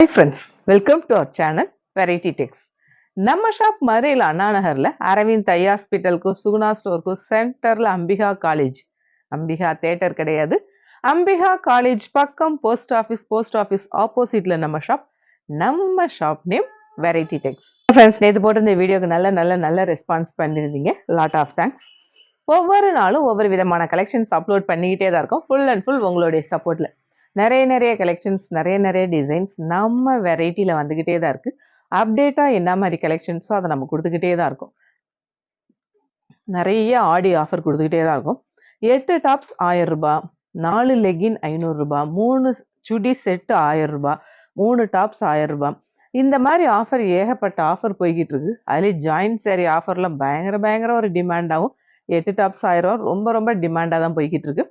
Hi friends, welcome to our channel Variety Text. நம்ம shop மதுரையில் அண்ணா நகர்ல அரவிந்த் ஐ ஹாஸ்பிட்டலுக்கும் சுகுணா ஸ்டோருக்கும் சென்டர்ல அம்பிகா காலேஜ், அம்பிகா தியேட்டர் கிடையாது, அம்பிகா காலேஜ் பக்கம் போஸ்ட் ஆஃபீஸ் ஆப்போசிட்ல நம்ம shop name Variety Tex. Friends, நேற்று போட்டு இந்த வீடியோக்கு நல்ல ரெஸ்பான்ஸ் பண்ணியிருந்தீங்க. Lot of thanks. ஒவ்வொரு நாளும் ஒவ்வொரு விதமான கலெக்ஷன்ஸ் அப்லோட் பண்ணிக்கிட்டே தான் இருக்கும். ஃபுல் அண்ட் ஃபுல் உங்களுடைய சப்போர்ட்ல நிறைய கலெக்ஷன்ஸ், நிறைய டிசைன்ஸ் நம்ம வெரைட்டியில் வந்துக்கிட்டே தான் இருக்குது. அப்டேட்டாக என்ன மாதிரி கலெக்ஷன்ஸோ அதை நம்ம கொடுத்துக்கிட்டே தான் இருக்கோம். நிறைய ஆடி ஆஃபர் கொடுத்துக்கிட்டே தான் இருக்கும். 8 டாப்ஸ் 1000 ரூபாய், 4 லெகின் 500 ரூபாய், 3 சுடி செட்டு 1000 ரூபாய், 3 டாப்ஸ் 1000 ரூபாய். இந்த மாதிரி ஆஃபர், ஏகப்பட்ட ஆஃபர் போய்கிட்டு இருக்கு. அதுலேயும் ஜாயின்ட் சேரீ ஆஃபர்லாம் பயங்கர ஒரு டிமாண்டாகவும், 8 டாப்ஸ் 1000 ரூபா ரொம்ப டிமாண்டாக தான் போய்கிட்டு இருக்கு.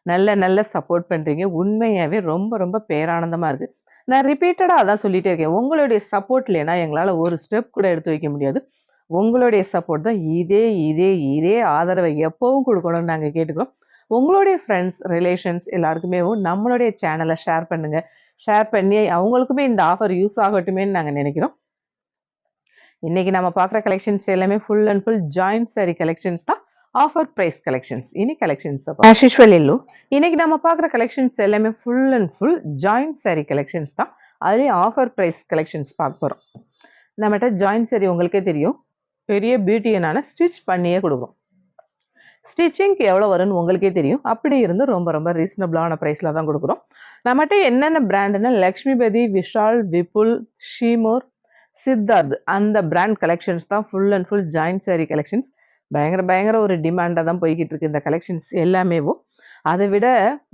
நல்ல சப்போர்ட் பண்ணுறீங்க. உண்மையாகவே ரொம்ப பேரானந்தமாக இருக்குது. நான் ரிப்பீட்டடாக அதான் சொல்லிகிட்டே இருக்கேன், உங்களுடைய சப்போர்ட் இல்லைன்னா எங்களால் ஒரு ஸ்டெப் கூட எடுத்து வைக்க முடியாது. உங்களுடைய சப்போர்ட் தான். இதே ஆதரவை எப்பவும் கொடுக்கணும்னு நாங்கள் கேட்டுக்கிறோம். உங்களுடைய ஃப்ரெண்ட்ஸ், ரிலேஷன்ஸ் எல்லாருக்குமே நம்மளுடைய சேனலை ஷேர் பண்ணுங்கள். ஷேர் பண்ணி அவங்களுக்குமே இந்த ஆஃபர் யூஸ் ஆகட்டுமேன்னு நாங்கள் நினைக்கிறோம். இன்றைக்கி நம்ம பார்க்குற கலெக்ஷன்ஸ் எல்லாமே full and full joint sari collections தான். Offer price collections. இனி கலெக்ஷன்ஸ் ஆஸ் யூஷுவல் இல்லோ, இன்னைக்கு நம்ம பார்க்குற கலெக்ஷன்ஸ் எல்லாமே full and full joint sari collections தான். அதுலேயும் ஆஃபர் பிரைஸ் கலெக்ஷன்ஸ் பார்க்க போகிறோம். நம்மகிட்ட ஜாயின்ட் சாரி உங்களுக்கே தெரியும், பெரிய பியூட்டியனான ஸ்டிச் பண்ணியே கொடுக்குறோம். ஸ்டிச்சிங்க்கு எவ்வளோ வரும்னு உங்களுக்கே தெரியும். அப்படி இருந்து ரொம்ப ரீசனபிளான ப்ரைஸில் தான் கொடுக்குறோம். நம்மகிட்ட என்னென்ன பிராண்டுன்னா லக்ஷ்மிபதி, விஷால், விபுல், ஷீமோர், சித்தார்த் அந்த பிராண்ட் கலெக்ஷன்ஸ் தான் full and full joint sari collections. பயங்கர ஒரு டிமாண்டாக தான் போய்கிட்டு இருக்கு இந்த கலெக்ஷன்ஸ் எல்லாமேவும். அதை விட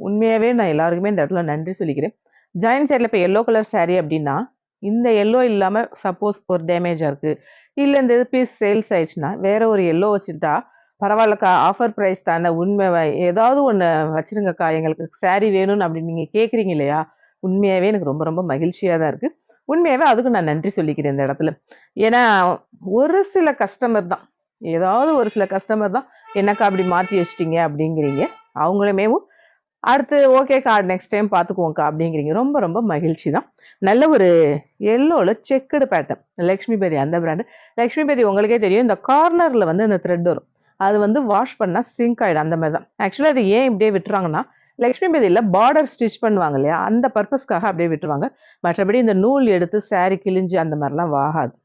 உண்மையாகவே நான் எல்லாருக்குமே இந்த இடத்துல நன்றி சொல்லிக்கிறேன். ஜாயின்ட் சாரியில் இப்போ எல்லோ கலர் சாரீ அப்படின்னா, இந்த எல்லோ இல்லாமல் சப்போஸ் ஒரு டேமேஜாக இருக்குது, இல்லை இந்த பீஸ் சேல்ஸ் ஆயிடுச்சுன்னா வேற ஒரு எல்லோ வச்சுட்டா பரவாயில்லக்கா, ஆஃபர் ப்ரைஸ் தானே, உண்மை ஏதாவது ஒன்று வச்சுருங்கக்கா, எங்களுக்கு சாரீ வேணும்னு அப்படின்னு நீங்கள் கேட்குறீங்க இல்லையா? உண்மையாகவே எனக்கு ரொம்ப மகிழ்ச்சியாக தான் இருக்குது. உண்மையாகவே அதுக்கு நான் நன்றி சொல்லிக்கிறேன் இந்த இடத்துல. ஏன்னா ஒரு சில கஸ்டமர் தான், ஏதாவது ஒரு சில கஸ்டமர் தான் என்னக்கா அப்படி மாற்றி வச்சிட்டீங்க அப்படிங்கிறீங்க. அவங்களுமே அடுத்து ஓகேக்கா நெக்ஸ்ட் டைம் பார்த்துக்குவோங்க்கா அப்படிங்கிறீங்க. ரொம்ப மகிழ்ச்சி தான். நல்ல ஒரு எல்லோவில் செக்குடு பேட்டர்ன், லக்ஷ்மிபதி அந்த பிராண்டு. லக்ஷ்மிபதி உங்களுக்கே தெரியும், இந்த கார்னரில் வந்து இந்த த்ரெட் வரும், அது வாஷ் பண்ணால் சிங்க் ஆகிடும். அந்த மாதிரி தான். ஆக்சுவலாக அது ஏன் இப்படியே விட்டுறாங்கன்னா, லக்ஷ்மிபதியில் பார்டர் ஸ்டிச் பண்ணுவாங்க இல்லையா, அந்த பர்பஸ்க்காக அப்படியே விட்டுருவாங்க. மற்றபடி இந்த நூல் எடுத்து சாரி கிழிஞ்சு அந்த மாதிரிலாம் ஆகாது.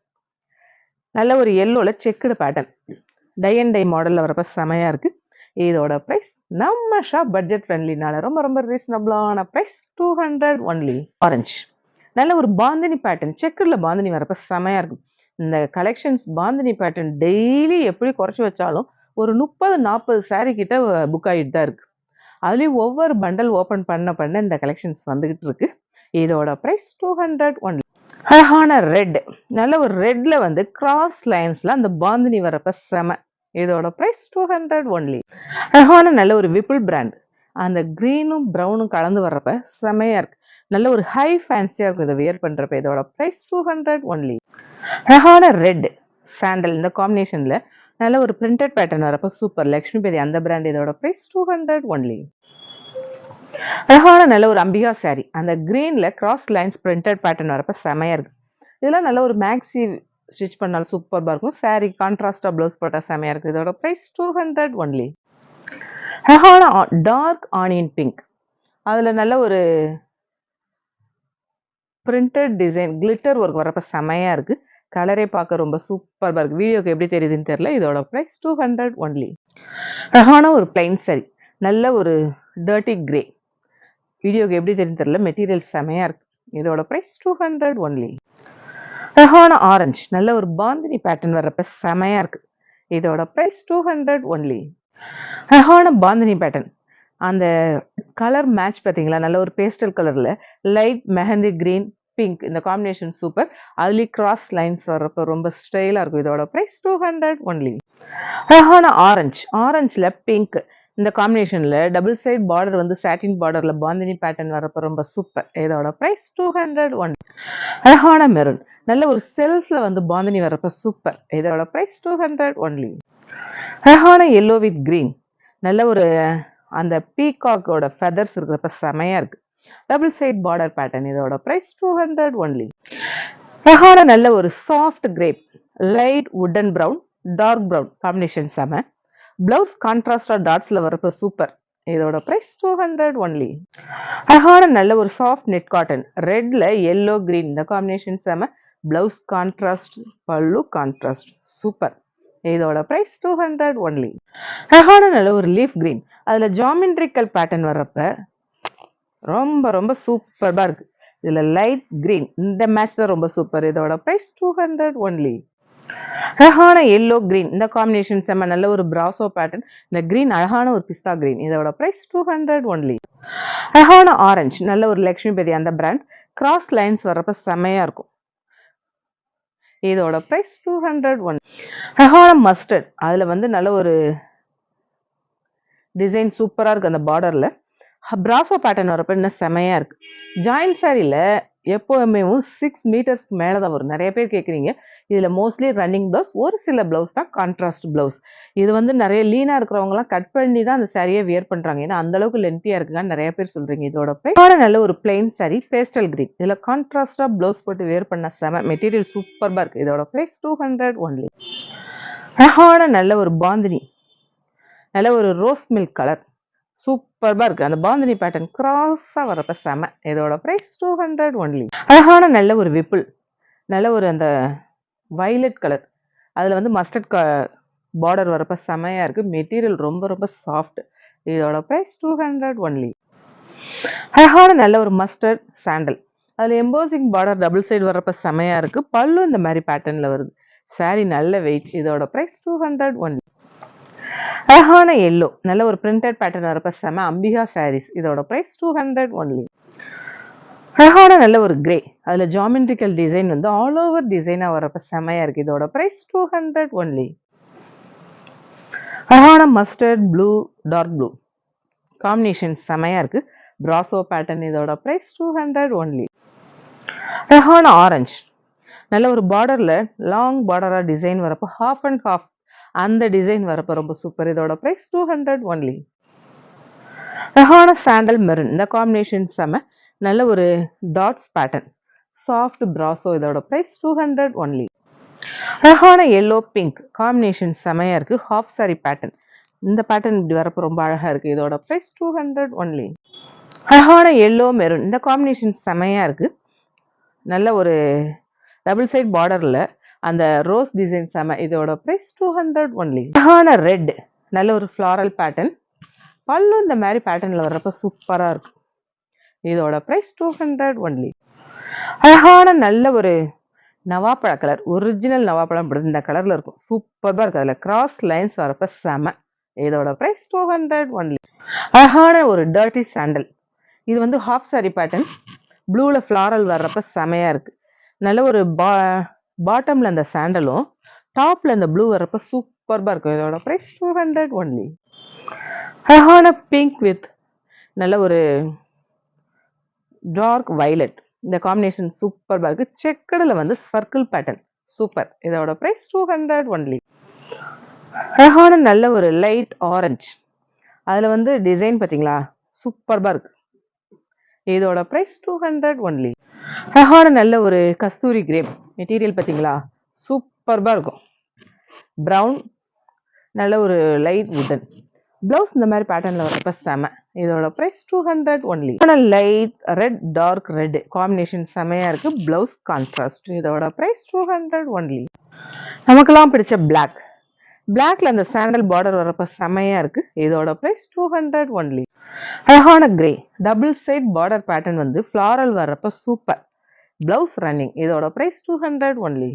நல்ல ஒரு எல்லோவில் checked pattern, tie and tie மாடலில் வரப்போ செமையாக இருக்குது. இதோட ப்ரைஸ் நம்ம ஷாப் பட்ஜெட் ஃப்ரெண்ட்லினால ரொம்ப ரீசனபிளான ப்ரைஸ் 200 ஒன்லி. ஆரஞ்சு நல்ல ஒரு பாந்தினி பேட்டர்ன், செக்குடில் பாந்தினி வரப்போ செமையாக இருக்கும். இந்த கலெக்ஷன்ஸ் பாந்தினி பேட்டர்ன் டெய்லி எப்படி குறைச்சி வச்சாலும் ஒரு 30-40 சாரீ கிட்ட புக் ஆகிட்டு தான் இருக்குது. அதுலேயும் ஒவ்வொரு பண்டல் ஓப்பன் பண்ண இந்த கலெக்ஷன்ஸ் வந்துக்கிட்டு இருக்கு. இதோட ப்ரைஸ் 200 ஒன்லி. அழகான ரெட், நல்ல ஒரு ரெட்ல வந்து கிராஸ் லைன்ஸ்ல அந்த பாந்தினி வரப்ப செம. இதோட பிரைஸ் 200 ஒன்லி. அழகான நல்ல ஒரு விப்புல் பிராண்ட், அந்த கிரீனும் ப்ரௌனும் கலந்து வர்றப்ப செமையா இருக்கு. நல்ல ஒரு ஹை ஃபேன்சியா இருக்கும் இதை வியர் பண்றப்ப. இதோட பிரைஸ் 200 ஒன்லி. அழகான ரெட் சாண்டல், இந்த காம்பினேஷன்ல நல்ல ஒரு பிரிண்டட் பேட்டர்ன் வரப்ப சூப்பர். லக்ஷ்மிபதி அந்த பிராண்ட். இதோட பிரைஸ் 200 ஒன்லி. அழகான நல்ல ஒரு அம்பிகா சாரி, அந்த கிரீன்ல கிராஸ் லைன்ஸ் பிரிண்டட் பேட்டர்ன் வரப்ப செமையா இருக்கு. இதெல்லாம் நல்ல ஒரு மேக்ஸி ஸ்டிச் பண்ணாலும் சூப்பர்பா இருக்கும். சாரி கான்ட்ராஸ்டா ப்ளவுஸ் போட்டால் செமையா இருக்கு. இதோட பிரைஸ் 200 ஒன்லி. அழகான டார்க் ஆனியன் பிங்க், அதுல நல்ல ஒரு பிரிண்டட் டிசைன் கிளிட்டர் ஒர்க் வரப்ப செமையா இருக்கு. கலரே பார்க்க ரொம்ப சூப்பர்பா இருக்கு. வீடியோக்கு எப்படி தெரியுதுன்னு தெரியல. இதோட பிரைஸ் 200 ஒன்லி. அழகான ஒரு பிளைன் சாரி, நல்ல ஒரு டர்ட்டி கிரே, வீடியோக்கு எப்படி தெரியும் தெரியல, மெட்டீரியல் செமையா இருக்கு. இதோட பிரைஸ் 200 ஒன்லி. அழகான ஆரஞ்சு, நல்ல ஒரு பாந்தினி பேட்டர்ன் வர்றப்ப செமையா இருக்கு. இதோட பிரைஸ் 200 ஒன்லி. அழகான பாந்தினி பேட்டர்ன், அந்த கலர் மேட்ச் பார்த்தீங்களா, நல்ல ஒரு பேஸ்டல் கலர்ல லைட் மெஹந்தி கிரீன் பிங்க், இந்த காம்பினேஷன் சூப்பர். அதுலேயும் கிராஸ் லைன்ஸ் வர்றப்ப ரொம்ப ஸ்டைலா இருக்கும். இதோட பிரைஸ் 200 ஒன்லி. அழகான ஆரஞ்சுல பிங்க், இந்த காம்பினேஷன்ல டபுள் சைட் பார்டர் வந்து சாட்டின் பார்டர்ல பாந்தினி பேட்டர்ன் வரப்ப ரொம்ப சூப்பர். இதோட பிரைஸ் 200 ஒன்லி. அழகான மெரூன், நல்ல ஒரு செல்ஃப்ல வந்து பாந்தினி வரப்ப சூப்பர். இதோட பிரைஸ் 200 ஒன்லி. அழகான எல்லோ வித் கிரீன், நல்ல ஒரு அந்த பீகாக்கோட ஃபெதர்ஸ் இருக்கிறப்ப செமையா இருக்கு. Double side border pattern. இதோட பிரைஸ் 200 ஒன்லி. அழகான நல்ல ஒரு soft crepe, light wooden brown, dark brown combination செம. பிளவுஸ் கான்ட்ராஸ்டா டாட்ஸ்ல வரப்ப சூப்பர். இதோட பிரைஸ் 200 ஒன்லி. அழகான நல்ல ஒரு சாஃப்ட் நெட் காட்டன், ரெட்ல எல்லோ கிரீன் இந்த காம்பினேஷன் செம. Blouse contrast, pallu contrast, super. இதோட பிரைஸ் 200 ஒன்லி. அழகான நல்ல ஒரு லீஃப் கிரீன், அதுல ஜாமெண்ட்ரிக்கல் பேட்டர்ன் வர்றப்ப ரொம்ப ரொம்ப சூப்பர்பா இருக்கு. இதுல லைட் கிரீன் இந்த மேட்ச் தான் ரொம்ப சூப்பர். இதோட பிரைஸ் 200 ஒன்லி. அழகான எல்லோ கிரீன் இந்த காம்பினேஷன் செம்ம. நல்ல ஒரு பிராசோ பேட்டர்ன். இந்த கிரீன் அழகான ஒரு பிஸ்தா கிரீன். இதோட பிரைஸ் 200 ஒன்லி. அழகான ஆரஞ்சு, நல்ல ஒரு லக்ஷ்மிபதி அந்த பிராண்ட். கிராஸ் லைன்ஸ் வர்றப்ப செம்மையா இருக்கும். இதோட பிரைஸ் 200 ஒன்லி. அழகான மஸ்டர்ட், அதுல வந்து நல்ல ஒரு டிசைன் சூப்பரா இருக்கு. அந்த பார்டர்ல பிராசோ பேட்டர்ன் வரப்ப இன்னும் செமையா இருக்கு. ஜாயின்ட் சாரியில எப்போவுமே 6 மீட்டர்ஸ்க்கு மேலே தான் வரும். நிறைய பேர் கேட்குறீங்க. இதில் மோஸ்ட்லி ரன்னிங் ப்ளவுஸ், ஒரு சில ப்ளவுஸ் தான் கான்ட்ராஸ்ட் ப்ளவுஸ். இது வந்து நிறைய லீனாக இருக்கிறவங்கலாம் கட் பண்ணி தான் அந்த சாரியை வியர் பண்ணுறாங்க. ஏன்னா அந்த அளவுக்கு லென்த்தியாக இருக்குன்னு நிறைய பேர் சொல்கிறீங்க. இதோட பிரைஸ் நல்ல ஒரு பிளெயின் சாரி, பேஸ்டல் கிரீன். இதில் கான்ட்ராஸ்டாக ப்ளவுஸ் போட்டு வியர் பண்ண செம. மெட்டீரியல் சூப்பராக இருக்குது. இதோட பிரைஸ் 200 ஒன்லி. அழகான நல்ல ஒரு பாந்தினி, நல்ல ஒரு ரோஸ் மில்க் கலர், சூப்பர்பா இருக்கு. அந்த பாந்தினி பேட்டர்ன் கிராஸா வரப்ப செம. இதோட பிரைஸ் 200 ஒன்லி. அழகான நல்ல ஒரு விப்புல், நல்ல ஒரு அந்த வயலட் கலர், அதுல வந்து மஸ்டர்ட் பார்டர் வரப்ப செமையா இருக்கு. மெட்டீரியல் ரொம்ப ரொம்ப சாஃப்ட். இதோட பிரைஸ் 200 ஒன்லி. அழகான நல்ல ஒரு மஸ்டர்ட் சாண்டல், அதுல எம்போசிங் பார்டர் டபுள் சைடு வரப்ப செமையா இருக்கு. பல்லு இந்த மாதிரி பேட்டர்ன்ல வருது. சாரி நல்ல வெயிட். இதோட பிரைஸ் 200 ஒன்லி. அழகான எல்லோ, நல்ல ஒரு பிரிண்டட் பேட்டர்ன் வரப்ப செம. அம்பிகா சாரீஸ். இதோட பிரைஸ் 200 ஒன்லி. அழகான நல்ல ஒரு கிரே, அதுல ஜாமெண்ட்ரிக்கல் டிசைன் வந்து ஆல் ஓவர் டிசைனா வரப்ப செமையா இருக்கு. இதோட பிரைஸ் 200 ஒன்லி. அழகான mustard blue, dark blue combination செமையா இருக்கு. Brasso pattern. இதோட பிரைஸ் 200 ஒன்லி. அழகான ஆரஞ்சு, நல்ல ஒரு பார்டர்ல லாங் பார்டரா டிசைன் வரப்ப ஹாஃப் அண்ட் ஹாஃப் அந்த டிசைன் வரப்ப ரொம்ப சூப்பர். இதோட பிரைஸ் 200 ஒன்லி. அழகான சாண்டல் மெரூன் இந்த காம்பினேஷன் செம. நல்ல ஒரு டாட்ஸ் பேட்டர்ன், சாஃப்ட் பிராசோ. இதோட பிரைஸ் 200 ஒன்லி. அழகான எல்லோ பிங்க் காம்பினேஷன் செமையா இருக்கு. Half sorry pattern. இந்த பேட்டர்ன் இப்படி வரப்ப ரொம்ப அழகா இருக்கு. இதோட பிரைஸ் 200 ஒன்லி. அழகான எல்லோ மெரூன் இந்த காம்பினேஷன் செமையா இருக்கு. நல்ல ஒரு டபுள் சைட் பார்டர்ல அந்த ரோஸ் டிசைன் செம. இதோட பிரைஸ் 200 ஒன்லி. அழகான ரெட், நல்ல ஒரு ஃப்ளாரல் பேட்டர்ன். பல்லு இந்த மாதிரி பேட்டர்ன்ல வர்றப்ப சூப்பரா இருக்கும். இதோட பிரைஸ் 200 ஒன்லி. அழகான நல்ல ஒரு நவாப்பழ கலர், ஒரிஜினல் நவாப்பழம் இந்த கலர்ல இருக்கும். சூப்பரா இருக்கு. அதுல கிராஸ் லைன்ஸ் வரப்ப செம. இதோட பிரைஸ் 200 ஒன்லி. அழகான ஒரு டர்ட்டி சாண்டல், இது வந்து ஹாஃப் சாரி பேட்டர்ன். ப்ளூல ஃப்ளாரல் வர்றப்ப செமையா இருக்கு. நல்ல ஒரு பாட்டம்ல அந்த சாண்டலும் டாப்ல அந்த ப்ளூ வரப்ப சூப்பர்பா இருக்கும். இதோட பிரைஸ் 200 ஒன்லி. அழகான பிங்க் வித் நல்ல ஒரு டார்க் வயலட் இந்த காம்பினேஷன் சூப்பர்பா இருக்கு. செக்கடில் வந்து சர்க்கிள் பேட்டர்ன் சூப்பர். இதோட பிரைஸ் 200 ஒன்லி. அழகான நல்ல ஒரு லைட் ஆரஞ்சு, அதுல வந்து டிசைன் பாத்தீங்களா சூப்பர்பா இருக்கு. இதோட பிரைஸ் 200 ஒன்லி. அழகான நல்ல ஒரு கஸ்தூரி கிரேப் மெட்டீரியல் பாத்தீங்களா சூப்பர்பா இருக்கும். பிரவுன், நல்ல ஒரு லைட் வுடன். பிளவுஸ் இந்த மாதிரி பேட்டர்ன்ல வரப்ப செம. இதோட price 200 only. Light red, dark red combination செமையா இருக்கு. Blouse contrast. இதோட பிரைஸ் 200 ஒன்லி. நமக்கெல்லாம் பிடிச்ச பிளாக், பிளாக்ல அந்த சாண்டல் பார்டர் வரப்ப செமையா இருக்கு. இதோட பிரைஸ் 200 ஒன்லி. அழகான grey, double side border pattern வந்து ஃப்ளாரல் வர்றப்ப சூப்பர். Blouse running. இதோட பிரைஸ் 200 ஒன்லி.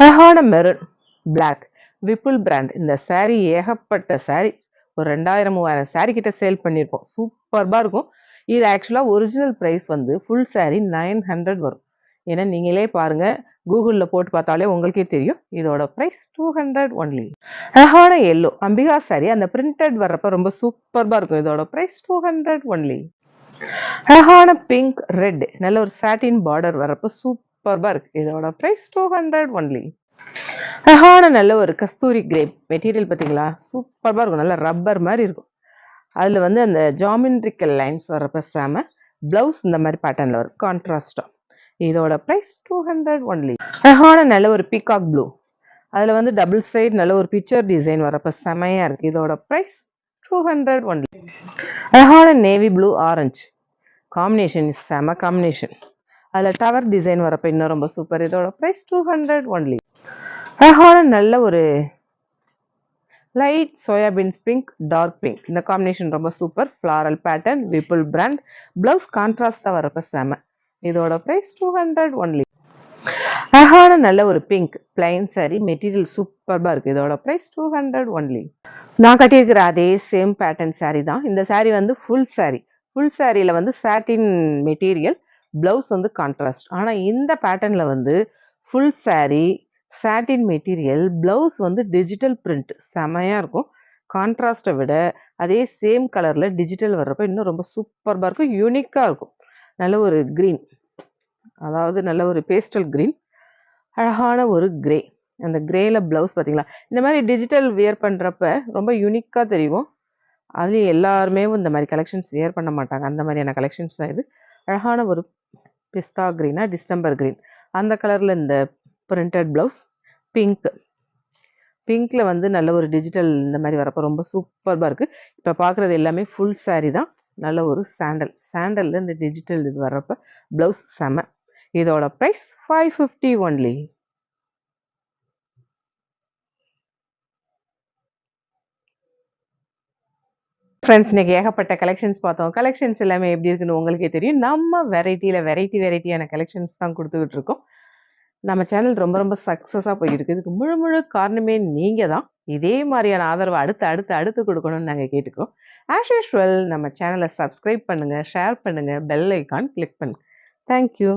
அழகான மெரூன் பிளாக் விப்புல் பிராண்ட். இந்த சாரி ஏகப்பட்ட சாரி, ஒரு 2000-3000 சாரி கிட்ட சேல் பண்ணியிருப்போம். சூப்பர்பா இருக்கும். இது ஆக்சுவலா ஒரிஜினல் பிரைஸ் வந்து ஃபுல் சாரி 900 வரும். ஏன்னா நீங்களே பாருங்க, கூகுளில் போட்டு பார்த்தாலே உங்களுக்கே தெரியும். இதோட பிரைஸ் 200 ஒன்லி. அழகான எல்லோ அம்பிகா சாரி, அந்த பிரிண்டட் வர்றப்ப ரொம்ப சூப்பர்பா இருக்கும். இதோட பிரைஸ் 200 ஒன்லி. அழகான பிங்க் ரெட் நல்ல ஒரு சாட்டின் பார்டர் வரப்ப சூப்பர்பா இருக்கு. இதோட பிரைஸ் 200 ஒன்லி. அழகான நல்ல ஒரு கஸ்தூரி கிரேப் மெட்டீரியல் பார்த்தீங்களா சூப்பர்பா இருக்கும். நல்ல ரப்பர் மாதிரி இருக்கும். அதுல வந்து அந்த ஜாமெண்ட்ரிக்கல் லைன்ஸ் வரப்ப செம. ப்ளவுஸ் இந்த மாதிரி பேட்டர்னில் வரும் கான்ட்ராஸ்டாக. இதோட ப்ரைஸ் 200 ஒன்லி. அழகான நல்ல ஒரு பீகாக் ப்ளூ, அதில் வந்து டபுள் சைடு நல்ல ஒரு பிக்சர் டிசைன் வரப்போ செமையாக இருக்குது. இதோட ப்ரைஸ் 200 ஒன்லி. அழகான நேவி ப்ளூ ஆரஞ்சு காம்பினேஷன், செம காம்பினேஷன். அதில் டவர் டிசைன் வரப்போ இன்னும் ரொம்ப சூப்பர். இதோட ப்ரைஸ் 200 ஒன்லி. அழகான நல்ல ஒரு light soybeans pink, dark pink, இந்த காம்பினேஷன் ரொம்ப சூப்பர். ஃப்ளாரல் பேட்டர்ன், விப்புல் பிராண்ட், பிளவுஸ் கான்ட்ராஸ்டாக வரப்போ செம. இதோட ப்ரைஸ் 200 ஒன்லி. அழகான நல்ல ஒரு பிங்க் பிளைன் சாரி, மெட்டீரியல் சூப்பராக இருக்குது. இதோட ப்ரைஸ் 200 ஒன்லி. நான் கட்டியிருக்கிற அதே சேம் பேட்டர்ன் சாரி தான். இந்த சாரி வந்து ஃபுல் சாரி. ஃபுல் சாரியில் வந்து சாட்டின் மெட்டீரியல், பிளவுஸ் வந்து கான்ட்ராஸ்ட். ஆனால் இந்த பேட்டர்னில் வந்து ஃபுல் சாரி சாட்டின் மெட்டீரியல், பிளவுஸ் வந்து டிஜிட்டல் பிரிண்ட், செமையாக இருக்கும். கான்ட்ராஸ்ட்டை விட அதே சேம் கலரில் டிஜிட்டல் வர்றப்போ இன்னும் ரொம்ப சூப்பராக இருக்கும், யூனிக்காக இருக்கும். நல்ல ஒரு க்ரீன், அதாவது நல்ல ஒரு பேஸ்டல் க்ரீன், அழகான ஒரு கிரே. அந்த கிரேல ப்ளவுஸ் பார்த்தீங்களா? இந்த மாதிரி டிஜிட்டல் வியர் பண்ணுறப்ப ரொம்ப யூனிக்காக தெரியும். அதுலேயும் எல்லாருமே இந்த மாதிரி கலெக்ஷன்ஸ் வியர் பண்ண மாட்டாங்க. அந்த மாதிரியான கலெக்ஷன்ஸ் தான் இது. அழகான ஒரு பிஸ்தா க்ரீனா டிஸ்டம்பர் க்ரீன், அந்த கலரில் இந்த பிரிண்டட் ப்ளவுஸ். பிங்க், பிங்க்கில் வந்து நல்ல ஒரு டிஜிட்டல் இந்த மாதிரி வரப்போ ரொம்ப சூப்பராக இருக்குது. இப்போ பார்க்குறது எல்லாமே ஃபுல் சாரீ தான். நல்ல ஒரு சாண்டல், சாண்டலில் இந்த டிஜிட்டல் இது வர்றப்போ ப்ளவுஸ் செம. இதோட ப்ரைஸ் 550 ஒன்லி. ஃப்ரெண்ட்ஸ், இன்னைக்கு ஏகப்பட்ட கலெக்ஷன்ஸ் பார்த்தோம். கலெக்ஷன்ஸ் எல்லாமே எப்படி இருக்குன்னு உங்களுக்கே தெரியும். நம்ம வெரைட்டியான கலெக்ஷன்ஸ் தான் கொடுத்துக்கிட்டு இருக்கோம். நம்ம சேனல் ரொம்ப ரொம்ப சக்ஸஸாக போயிட்டு இருக்கு. இதுக்கு முழு காரணமே நீங்கள் தான். இதே மாதிரியான ஆதரவை அடுத்து கொடுக்கணும்னு நாங்கள் கேட்டுக்கிறோம். ஆஸ் யூஷுவல் நம்ம சேனலை சப்ஸ்கிரைப் பண்ணுங்கள், ஷேர் பண்ணுங்கள், பெல் ஐக்கான் கிளிக் பண்ணுங்கள். தேங்க்யூ.